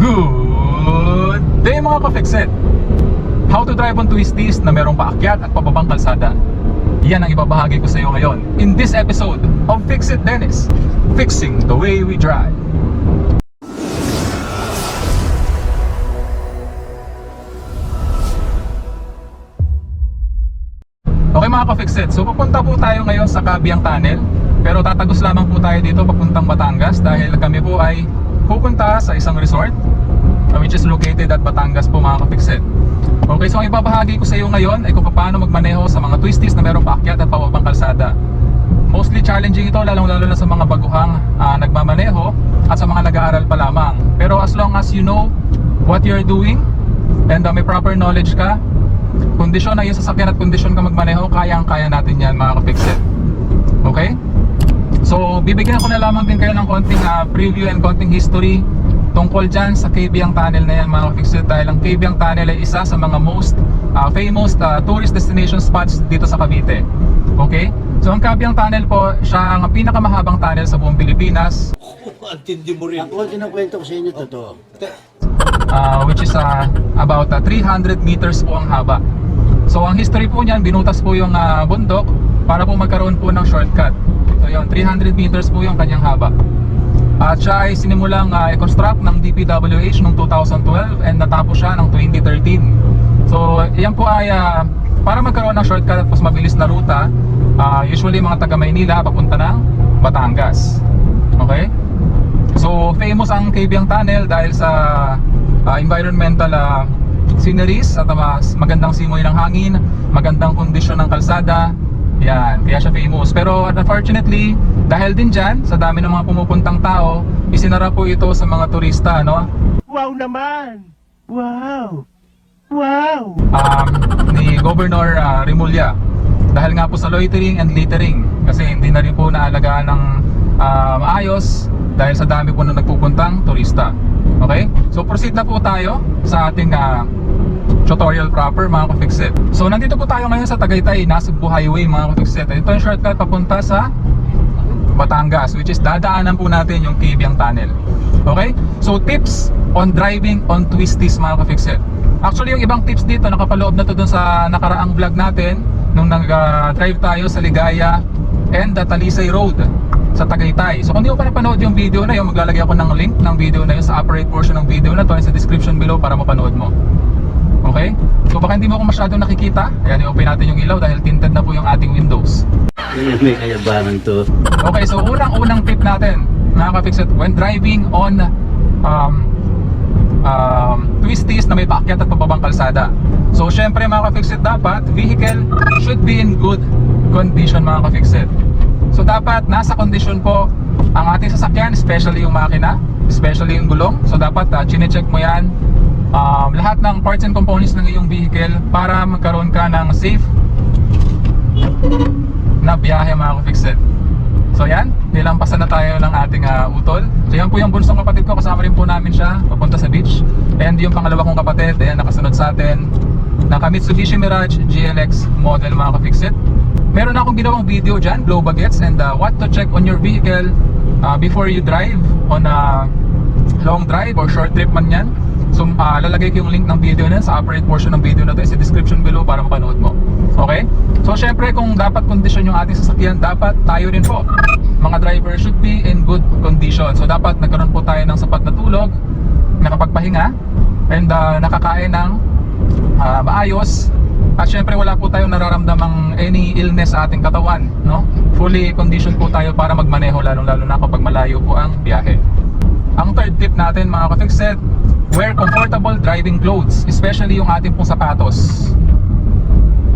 Good day mga ka-Fixit! How to drive on twisties na merong paakyat at pababang kalsada. Yan ang ibabahagi ko sa iyo ngayon in this episode of Fix It Dennis, fixing the way we drive. Okay mga ka-Fixit, so pupunta po tayo ngayon sa Cabiang Tunnel. Pero tatagos lamang po tayo dito papuntang Batangas dahil kami po ay pupunta sa isang resort which is located at Batangas po mga ka-Fixit. Okay, so ang ibabahagi ko sa iyo ngayon ay kung paano magmaneho sa mga twisties na merong paakyat at pababang kalsada. Mostly challenging ito lalong-lalo na sa mga baguhang nagmamaneho at sa mga nag-aaral pa lamang. Pero as long as you know what you're doing and may proper knowledge ka, kondisyon na yung sasakyan at kondisyon ka magmaneho, kayang-kaya natin yan mga ka-Fixit. Okay? So bibigyan ko na lamang din kayo ng konting preview and konting history tungkol dyan sa Cabiang Tunnel na yan mga ka-Fixit, dahil ang Cabiang Tunnel ay isa sa mga most famous tourist destination spots dito sa Cavite. Okay? So ang Cabiang Tunnel po, siya ang pinakamahabang tunnel sa buong Pilipinas. Antindi mo rin. Ako, kinukwento ko sa inyo totoo. Which is about 300 meters po ang haba. So ang history po niyan, binutas po yung bundok para po magkaroon po ng shortcut. So yun, 300 meters po yung kanyang haba. At siya ay sinimulang i-construct ng DPWH noong 2012 and natapos siya ng 2013. So yan po ay para magkaroon ng shortcut at mas mabilis na ruta, usually mga taga Maynila papunta ng Batangas. Okay? So famous ang Cabiang Tunnel dahil sa environmental sceneries at mas magandang simoy ng hangin, magandang kondisyon ng kalsada. Yan, kaya siya famous. Pero unfortunately, dahil din dyan, sa dami ng mga pumupuntang tao, isinara po ito sa mga turista, no? Wow naman! Wow! Wow! Ni Governor Remulla. Dahil nga po sa loitering and littering. Kasi hindi na rin po naalagaan ng maayos dahil sa dami po na nagpupuntang turista. Okay? So proceed na po tayo sa ating tutorial proper mga ka-Fixit. So nandito po tayo ngayon sa Tagaytay, Nasugbu Highway mga ka-Fixit. Ito yung shortcut papunta sa Batangas, which is dadaanan po natin yung Cabiang Tunnel. Okay? So tips on driving on twisties mga ka-Fixit. Actually yung ibang tips dito nakapaloob na to dun sa nakaraang vlog natin nung nag-drive tayo sa Ligaya and Talisay Road sa Tagaytay. So kung di mo pa napanood yung video na yun, maglalagay ako ng link ng video na yun sa upper right portion ng video na to and sa description below para mapanood mo. Okay? So baka hindi mo ako masyadong nakikita. Ayan, i-open natin yung ilaw dahil tinted na po yung ating windows. May kayabangan to. Okay, so unang tip natin mga ka-Fixit, when driving on twisties na may paakyat at pababang kalsada. So syempre mga ka-Fixit, dapat vehicle should be in good condition mga ka-Fixit. So dapat nasa kondisyon po ang ating sasakyan, especially yung makina, especially yung gulong. So dapat chine-check mo yan, lahat ng parts and components ng iyong vehicle para magkaroon ka ng safe na biyahe mga ka-Fixit. So yan, nilampasan na tayo ng ating utol. So yan po yung bunsong kapatid ko, kasama rin po namin siya papunta sa beach. And yung pangalawa kong kapatid, ayan, nakasunod sa atin, naka Mitsubishi Mirage GLX model mga ka-Fixit. Meron akong ginawang video dyan, blow bagets, and what to check on your vehicle before you drive on a long drive or short trip man yan. So lalagay ko yung link ng video na sa upper right portion ng video na to sa description below para mapanood mo. Okay? So syempre kung dapat kondisyon yung ating sasakyan, dapat tayo rin po, mga driver, should be in good condition. So dapat nagkaroon po tayo ng sapat na tulog, nakapagpahinga, and nakakain ng maayos. At syempre wala po tayong nararamdamang any illness sa ating katawan, no? Fully conditioned po tayo para magmaneho, lalong-lalo na kapag malayo po ang biyahe. Ang third tip natin mga ka-Fixit, wear comfortable driving clothes, especially yung ating pong sapatos.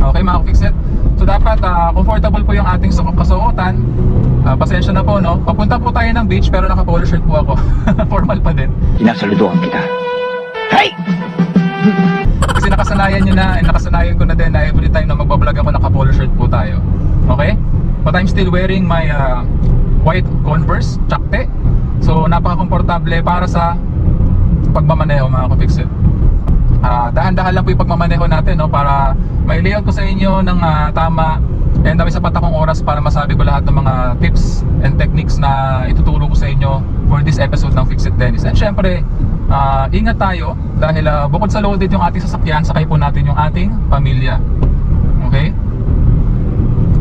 Okay mga ka-Fixit? So dapat comfortable po yung ating kasuotan. Pasensya na po, no? Papunta po tayo ng beach pero naka-polo shirt po ako. Formal pa din. Sinasaluduhan kita. Hey! Kasi nakasanayan nyo na, nakasanayan ko na din na every time na magbablog ako, naka-polo shirt po tayo. Okay? But I'm still wearing my white Converse, Chakte. So napaka-komportable para sa pagmamaneho mga ka-Fixit. Dahan-dahan lang po yung pagmamaneho natin, no? Para may layout ko sa inyo ng tama and may sapat akong oras para masabi ko lahat ng mga tips and techniques na ituturo ko sa inyo for this episode ng Fix It Dennis. And syempre, ingat tayo dahil bukod sa loaded yung ating sasakyan, sakay po natin yung ating pamilya. Okay?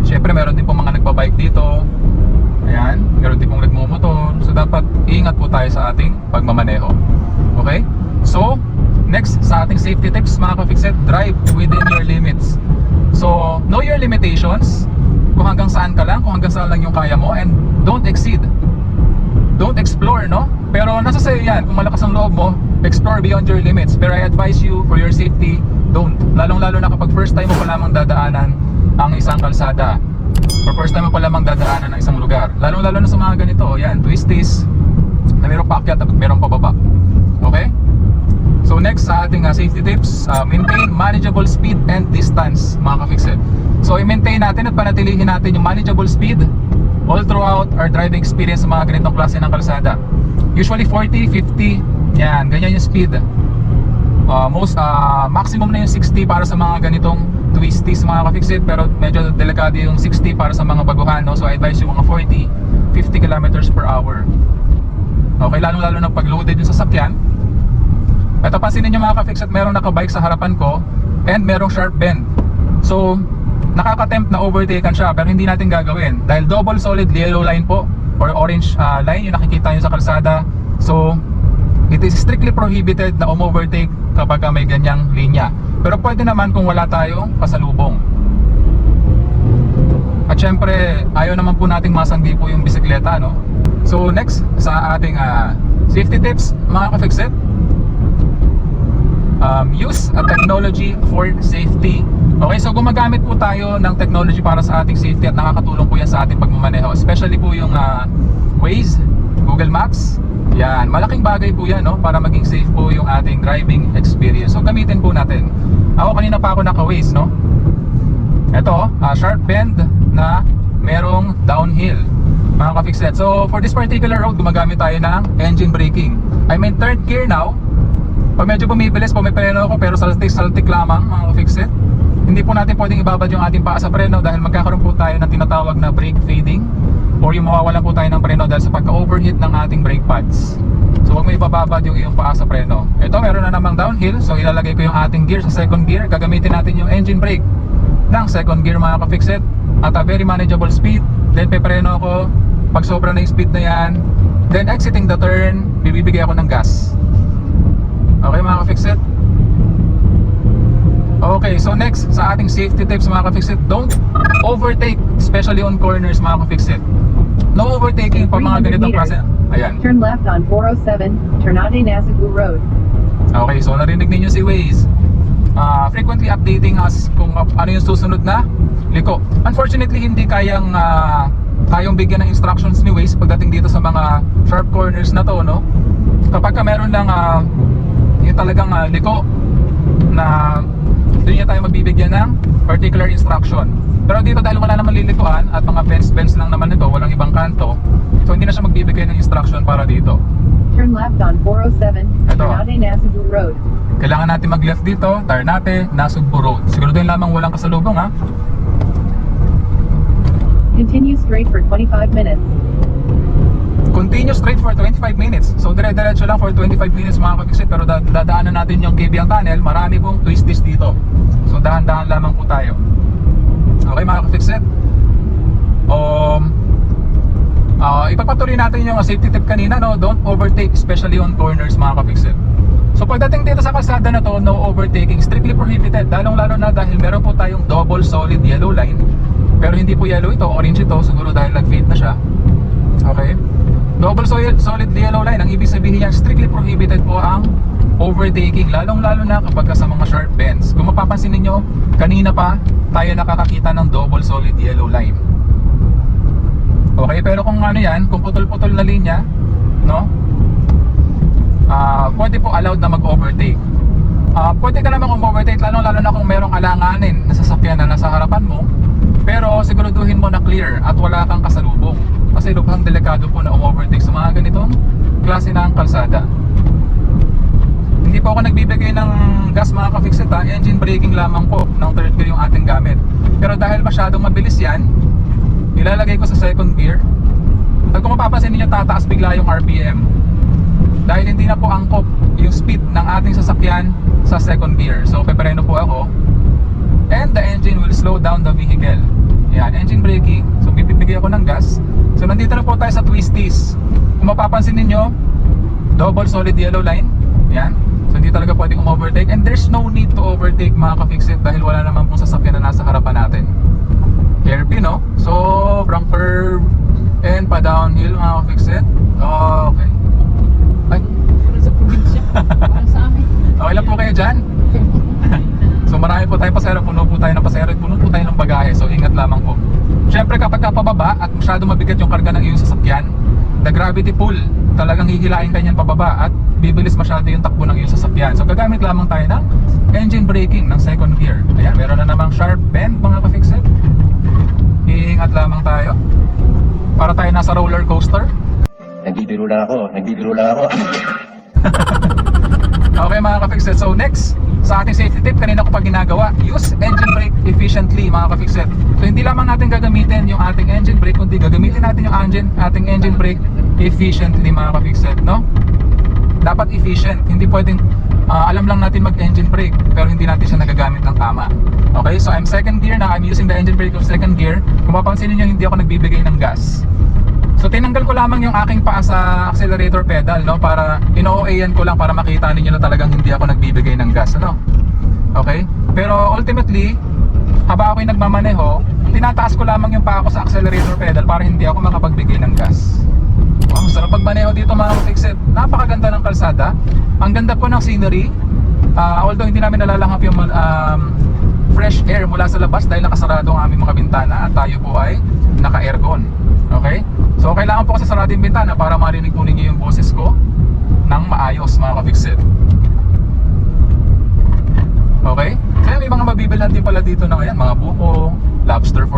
Syempre meron din po mga nagbabike dito. Ayan, meron din pong nagmumotor. So dapat ingat po tayo sa ating pagmamaneho. Okay? So, next sa ating safety tips mga ka-Fixit, drive within your limits. So, know your limitations. Kung hanggang saan ka lang, kung hanggang saan lang yung kaya mo, and don't exceed. Don't explore, no? Pero nasa sa'yo yan, kung malakas ang loob mo, explore beyond your limits. Pero I advise you, for your safety, don't. Lalong-lalo na kapag first time mo pa lamang dadaanan ang isang kalsada, or first time mo pa lamang dadaanan ang isang lugar. Lalong-lalo na sa mga ganito, yan, twisties, na mayroong paakyat at mayroong pababa. Okay? So next sa ating safety tips, maintain manageable speed and distance mga ka-Fixit. So i-maintain natin at panatilihin natin yung manageable speed all throughout our driving experience sa mga ganitong klase ng kalsada. Usually 40, 50, yan, ganyan yung speed. Maximum na yung 60 para sa mga ganitong twisties mga ka-Fixit, pero medyo delikado yung 60 para sa mga baguhan, no? So I advise yung mga 40, 50 kilometers per hour. Okay, lalong-lalo na pag loaded yung sasakyan. Ito, pansinin nyo mga ka-Fixit, merong nakabike sa harapan ko and merong sharp bend. So nakaka-tempt na overtaken siya, pero hindi natin gagawin dahil double solid yellow line po or orange line yung nakikita nyo sa kalsada. So it is strictly prohibited na overtake kapag may ganyang linya. Pero pwede naman kung wala tayong pasalubong. At syempre ayaw naman po nating masanggi po yung bisikleta, no? So next sa ating safety tips mga ka-Fixit, use a technology for safety. Okay, so gumagamit po tayo ng technology para sa ating safety at nakakatulong po yan sa ating pagmamaneho. Especially po yung Waze, Google Maps. Yan, malaking bagay po yan, no? Para maging safe po yung ating driving experience. So gamitin po natin. Ako kanina pa ako naka-Waze, no? Ito, sharp bend na merong downhill mga ka-Fixit. So for this particular road, gumagamit tayo ng engine braking. I mean third gear now. Pag medyo bumibilis, pumipreno ako pero saltik-saltik lamang mga ka-Fixit. Hindi po natin pwedeng ibabad yung ating paa sa preno dahil magkakaroon po tayo ng tinatawag na brake fading, or yung mawawalan po tayo ng preno dahil sa pagka-overheat ng ating brake pads. So huwag mo ibababad yung iyong paa sa preno. Ito, meron na namang downhill, so ilalagay ko yung ating gear sa second gear. Gagamitin natin yung engine brake ng second gear mga ka-Fixit at a very manageable speed. Then pepreno ako pag sobra na yung speed na yan. Then exiting the turn, bibigay ako ng gas. Okay mga ka-Fixit? Okay, so next sa ating safety tips mga ka-Fixit, don't overtake, especially on corners mga ka-Fixit. No overtaking pa mga ganitong klase. Ayan. Turn left on 407, Ternate Nasugbu Road. Okay, so narinig ninyo si Waze. Frequently updating us kung ano yung susunod na liko. Unfortunately, hindi kayang bigyan ng instructions ni Waze pagdating dito sa mga sharp corners na to, no? Kapag meron lang yung talagang liko na doon niya tayo magbibigyan ng particular instruction. Pero dito dahil wala naman lilikuan at mga fence lang naman ito, walang ibang kanto, so hindi na siya magbibigay ng instruction para dito. Turn left on 407, Ito. Ternate Nasugbu Road. Kailangan natin mag-left dito, Ternate, Nasugbu Road. Siguraduhin lamang walang kasalubong, ha? Continue straight for 25 minutes. Continue straight for 25 minutes. So dire-diretso lang for 25 minutes mga ka-Fixit. Pero dadaanan natin yung Kabyang Tunnel. Marami pong twisties dito. So dahan-dahan lamang po tayo. Okay mga ka-Fixit, ipagpatuloy natin yung safety tip kanina, no? Don't overtake, especially on corners mga ka-Fixit. So pagdating dito sa kalsada na to, no overtaking, strictly prohibited. Lalong-lalo na dahil meron po tayong double solid yellow line. Pero hindi po yellow ito, orange ito. Siguro dahil nag-fade na siya. Okay, double solid yellow line, ang ibig sabihin niya strictly prohibited po ang overtaking, lalong-lalo na kapag sa mga sharp bends. Kung mapapansin niyo, kanina pa tayo nakakakita ng double solid yellow line. Okay, pero kung ano yan, kung putol-putol na linya, no? Pwede po allowed na mag-overtake. Pwede ka namang overtake, lalong-lalo na kung merong alanganin na sasakyan na nasa harapan mo. Pero siguraduhin mo na clear at wala kang kasalubong. Kasi lubhang delikado po na overtake sa mga ganitong klase ng kalsada. Hindi po ako nagbibigay ng gas mga ka-Fixit, ha? Engine braking lamang po ng third gear yung ating gamit. Pero dahil masyadong mabilis yan, nilalagay ko sa second gear. At kung mapapansin niyo, tataas bigla yung RPM. Dahil hindi na po angkop yung speed ng ating sasakyan sa second gear. So pepereno po ako, and the engine will slow down the vehicle. Yan, engine braking. So bibigay ako ng gas. So nandito na po tayo sa twisties. Kung mapapansin ninyo, double solid yellow line. Yan. So hindi talaga pwedeng overtake, and there's no need to overtake mga ka-fixit dahil wala naman pong sasakyan na nasa harapan natin. Hairpin, no? Sobrang curve and pa downhill mga ka-fixit. Okay. Ay. Sa probinsya. Parang sa amin. Okay lang po kayo dyan. So marami po tayong pasahero, puno po tayo ng pasahero at puno po tayo ng bagahe. So ingat lamang po. Siyempre kapag pababa at masyado mabigat yung karga ng iyong sasakyan, the gravity pull, talagang hihilain ka niyan pababa at bibilis masyado yung takbo ng iyong sasakyan. So gagamit lamang tayo ng engine braking ng second gear. Ayan, meron na namang sharp bend mga ka-fixit. Iingat lamang tayo. Para tayo nasa roller coaster. Nagbibiro lang ako. Okay mga ka-fixit, so next sa ating safety tip, kanina ko pa ginagawa, use engine brake efficiently mga ka-fixit. So hindi lamang natin gagamitin yung ating engine brake, kundi gagamitin natin yung ating engine brake efficiently mga ka-fixit, no? Dapat efficient, hindi pwedeng alam lang natin mag-engine brake pero hindi natin siya nagagamit ng tama. Okay, so I'm second gear na, I'm using the engine brake of second gear. Kung mapansin niyo, hindi ako nagbibigay ng gas. So tinanggal ko lamang yung aking paa sa accelerator pedal, no, para ino-OA-an ko lang para makita niyo na talagang hindi ako nagbibigay ng gas, ano. Okay? Pero ultimately, habang ako'y nagmamaneho, tinataas ko lamang yung paa ko sa accelerator pedal para hindi ako makapagbigay ng gas. Wow, sarap pagmaneho dito mga ka-fixit. Napakaganda ng kalsada. Ang ganda po ng scenery. Although hindi namin nalalanghap yung fresh air mula sa labas dahil nakasarado ang aming mga bintana at tayo po ay naka-aircon. Okay? So kailangan po kasi sarado yung bintana para marinig po ninyo yung boses ko ng maayos mga ka-fixit. Okay? Kaya may mga mabibilhan din pala dito na ngayon, mga buko, lobster for